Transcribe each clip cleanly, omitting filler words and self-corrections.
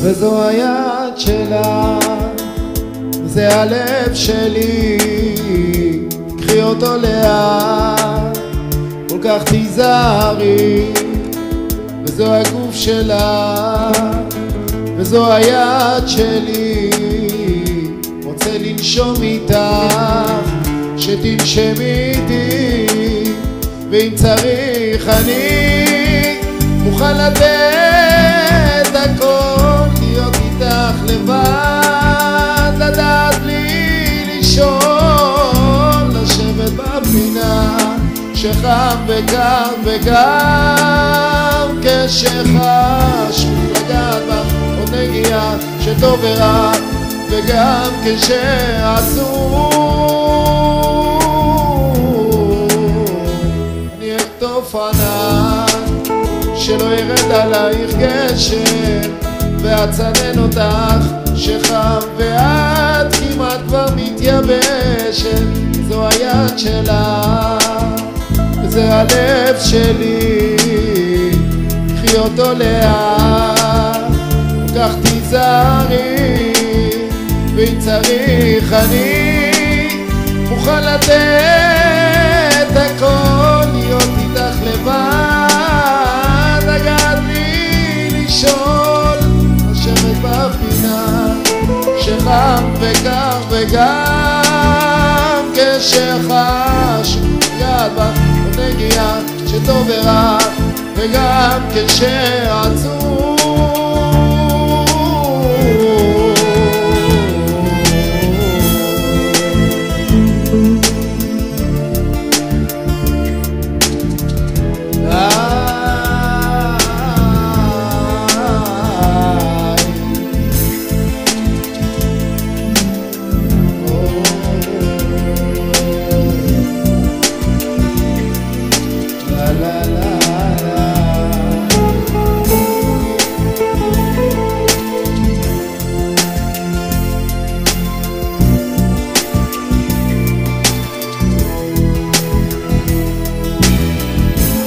וזו היד שלה, זה הלב שלי, קחי אותו לאט, כל כך תיזהרי. וזו הגוף שלה, וזו היד שלי, רוצה לנשום איתך, שתנשמי איתי, ואם צריך אני מוכן לתת הכל, להיות איתך לבד, לדעת לי לישון, לשבת בפינה שחם וקר, וגם כשחש לגעת בך עוד נגיעה שטוב ורע, וגם כשעצוב אני אכתוב ענן שלא ירד עלייך גשם, ואצנן אותך שחם ואת כמעט כבר מתייבשת. זו היד שלה, וזה הלב שלי, קחי אותו לאט, כך תיזהרי, ואם צריך אני מוכן לתת הכל, להיות איתך לבד, לגעת לי לישון, לשבת בפינה שחם וקר, וגם כשחש לגעת בך עוד נגיעה שטוב ורע, וגם כשעצוב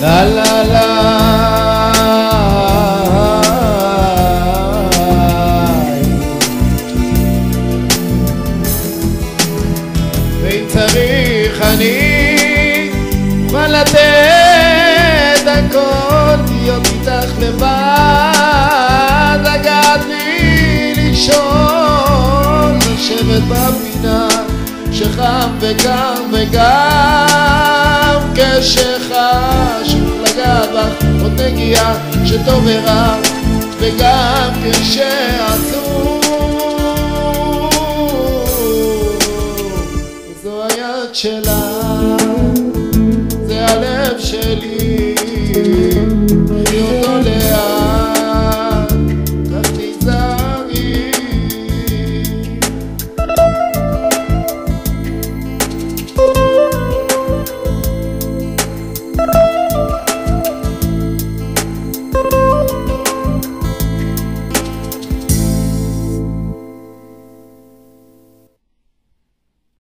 la la la. ואם צריך אני מוכן לתת הכל, להיות איתך לבד, לגעת לי לישון, לשבת בפינה שחם וקר, וגם כשחש לגעת בך עוד נגיעה שטוב ורע, וגם כשעצוב